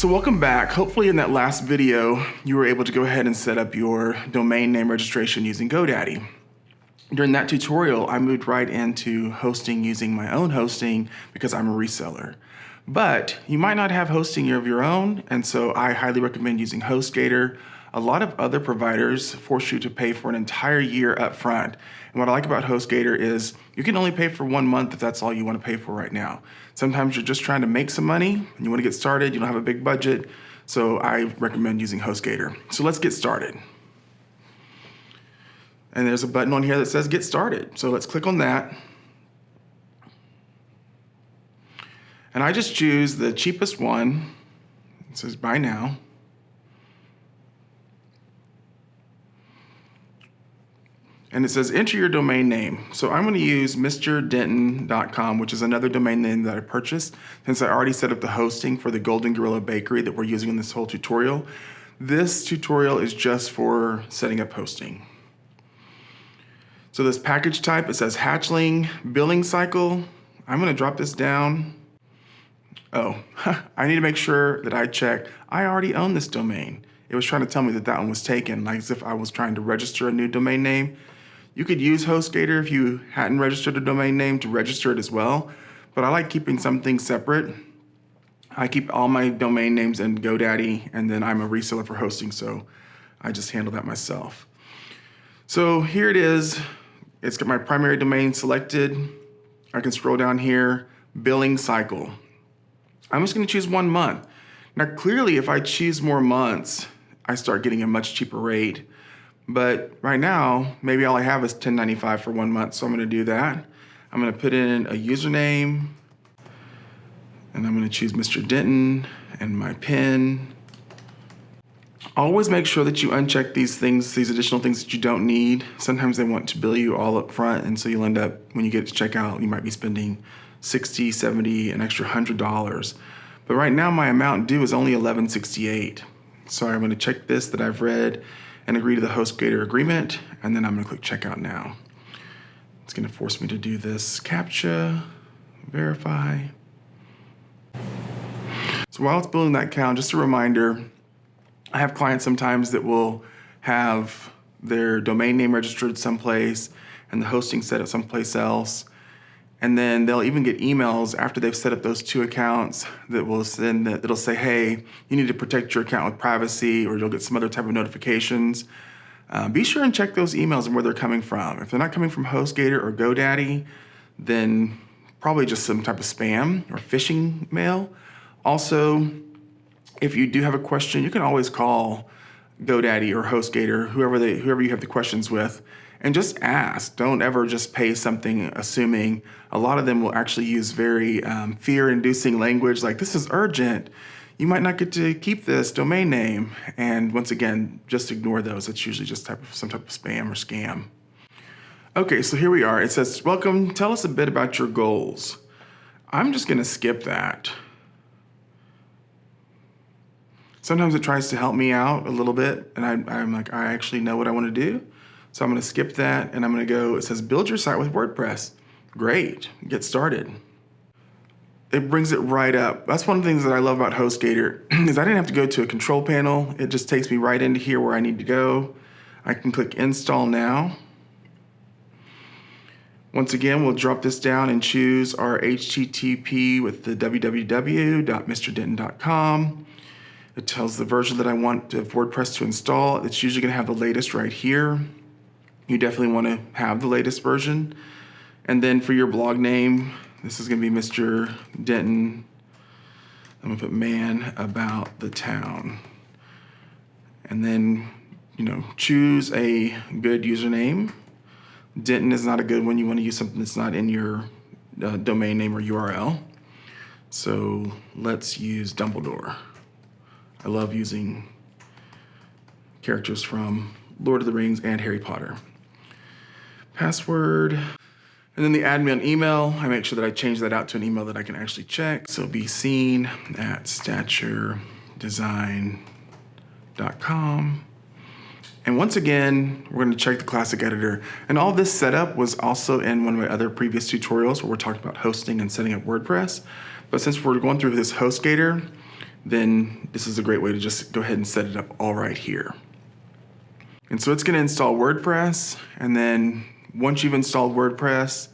So welcome back. Hopefully in that last video, you were able to go ahead and set up your domain name registration using GoDaddy. During that tutorial, I moved right into hosting using my own hosting because I'm a reseller. But you might not have hosting of your own, and so I highly recommend using Hostgator. A lot of other providers force you to pay for an entire year up front. And what I like about Hostgator is you can only pay for 1 month if that's all you want to pay for right now. Sometimes you're just trying to make some money and you want to get started, you don't have a big budget, so I recommend using Hostgator. So let's get started. And there's a button on here that says Get Started. So let's click on that. And I just choose the cheapest one. It says Buy Now. And it says enter your domain name. So I'm going to use mrdenton.com, which is another domain name that I purchased since I already set up the hosting for the Golden Gorilla Bakery that we're using in this whole tutorial. This tutorial is just for setting up hosting. So this package type, it says hatchling, billing cycle. I'm going to drop this down. Oh, I need to make sure that I check. I already own this domain. It was trying to tell me that that one was taken, like as if I was trying to register a new domain name. You could use Hostgator if you hadn't registered a domain name to register it as well, but I like keeping something separate. I keep all my domain names in GoDaddy, and then I'm a reseller for hosting, so I just handle that myself. So here it is. It's got my primary domain selected. I can scroll down here, billing cycle. I'm just gonna choose 1 month. Now clearly if I choose more months, I start getting a much cheaper rate. But right now, maybe all I have is $10.95 for 1 month, so I'm gonna do that. I'm gonna put in a username, and I'm gonna choose Mr. Denton and my PIN. Always make sure that you uncheck these things, these additional things that you don't need. Sometimes they want to bill you all up front, and so you'll end up, when you get to checkout, you might be spending $60, $70, an extra $100. But right now my amount due is only $11.68. So I'm gonna check this that I've read and agree to the Hostgator agreement, and then I'm gonna click checkout now. It's gonna force me to do this CAPTCHA, verify. So while it's building that account, just a reminder, I have clients sometimes that will have their domain name registered someplace and the hosting set up someplace else. And then they'll even get emails after they've set up those two accounts that will send that'll say, hey, you need to protect your account with privacy, or you'll get some other type of notifications. Be sure and check those emails and where they're coming from. If they're not coming from Hostgator or GoDaddy, then probably just some type of spam or phishing mail. Also, if you do have a question, you can always call GoDaddy or Hostgator, whoever you have the questions with, and just ask. Don't ever just pay something assuming. A lot of them will actually use very fear-inducing language like, this is urgent. You might not get to keep this domain name. And once again, just ignore those. It's usually just some type of spam or scam. Okay, so here we are. It says, welcome, tell us a bit about your goals. I'm just gonna skip that. Sometimes it tries to help me out a little bit, and I'm like, I actually know what I wanna do. So I'm gonna skip that, and I'm gonna go, it says build your site with WordPress. Great, get started. It brings it right up. That's one of the things that I love about Hostgator is I didn't have to go to a control panel. It just takes me right into here where I need to go. I can click install now. Once again, we'll drop this down and choose our HTTP with the www.mrdenton.com. It tells the version that I want of WordPress to install. It's usually gonna have the latest right here. You definitely wanna have the latest version. And then for your blog name, this is gonna be Mr. Denton. I'm gonna put man about the town. And then, choose a good username. Denton is not a good one. You wanna use something that's not in your domain name or URL. So let's use Dumbledore. I love using characters from Lord of the Rings and Harry Potter. Password, and then the admin email. I make sure that I change that out to an email that I can actually check. So be seen at staturedesign.com. And once again, we're gonna check the classic editor. And all this setup was also in one of my other previous tutorials where we're talking about hosting and setting up WordPress. But since we're going through this Hostgator, then this is a great way to just go ahead and set it up all right here. And so it's going to install WordPress, and then once you've installed WordPress,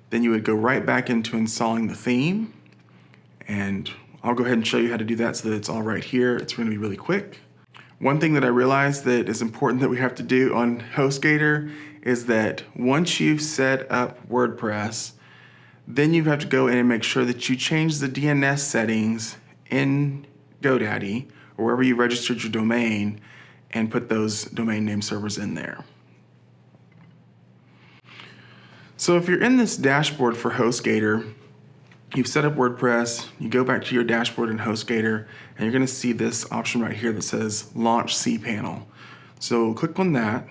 then you would go right back into installing the theme. And I'll go ahead and show you how to do that so that it's all right here. It's going to be really quick. One thing that I realized that is important that we have to do on Hostgator is that once you've set up WordPress, then you have to go in and make sure that you change the DNS settings in GoDaddy or wherever you registered your domain and put those domain name servers in there. So if you're in this dashboard for Hostgator, you've set up WordPress, you go back to your dashboard in Hostgator, and you're going to see this option right here that says Launch cPanel. So click on that,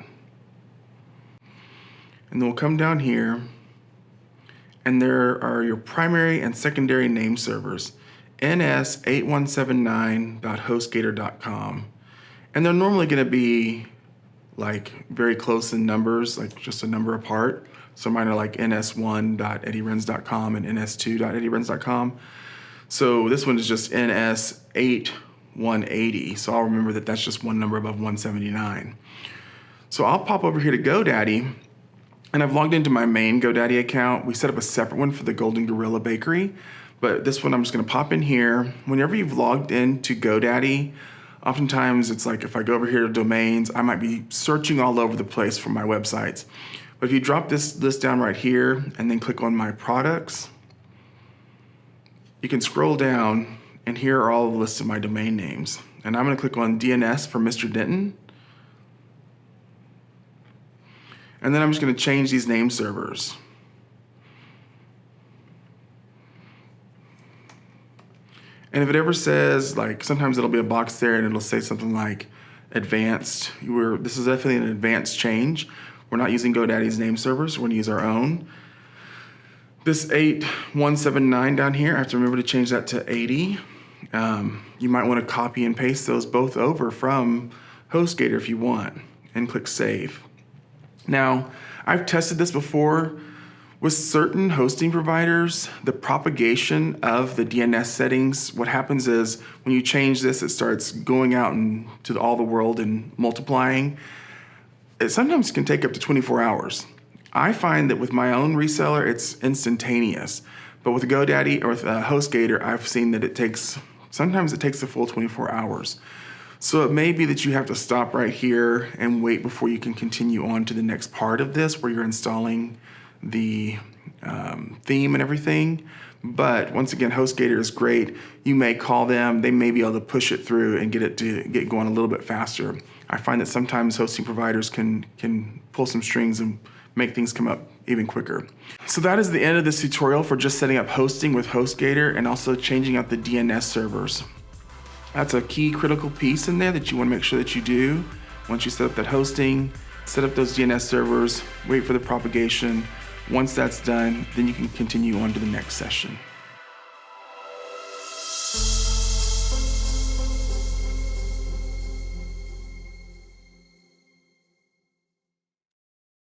and then we'll come down here, and there are your primary and secondary name servers, ns8179.hostgator.com. And they're normally going to be like very close in numbers, like just a number apart. So mine are like ns1.eddierenz.com and ns2.eddierenz.com. So this one is just ns8180. So I'll remember that that's just one number above 179. So I'll pop over here to GoDaddy, and I've logged into my main GoDaddy account. We set up a separate one for the Golden Gorilla Bakery, but this one I'm just going to pop in here. Whenever you've logged into GoDaddy, oftentimes it's like if I go over here to domains, I might be searching all over the place for my websites. But if you drop this list down right here and then click on my products, you can scroll down, and here are all the lists of my domain names. And I'm going to click on DNS for Mr. Denton. And then I'm just going to change these name servers. And if it ever says, like, sometimes it'll be a box there and it'll say something like advanced. This is definitely an advanced change. We're not using GoDaddy's name servers. We're going to use our own. This 8179 down here, I have to remember to change that to 80. You might want to copy and paste those both over from Hostgator if you want, and click Save. Now, I've tested this before. With certain hosting providers, the propagation of the DNS settings, what happens is when you change this, it starts going out into all the world and multiplying. It sometimes can take up to 24 hours. I find that with my own reseller, it's instantaneous. But with GoDaddy or with Hostgator, I've seen that sometimes it takes a full 24 hours. So it may be that you have to stop right here and wait before you can continue on to the next part of this where you're installing the theme and everything. But once again, Hostgator is great. You may call them, they may be able to push it through and get it to get going a little bit faster. I find that sometimes hosting providers can pull some strings and make things come up even quicker. So that is the end of this tutorial for just setting up hosting with Hostgator and also changing out the DNS servers. That's a key critical piece in there that you want to make sure that you do. Once you set up that hosting, set up those DNS servers, wait for the propagation. Once that's done, then you can continue on to the next session.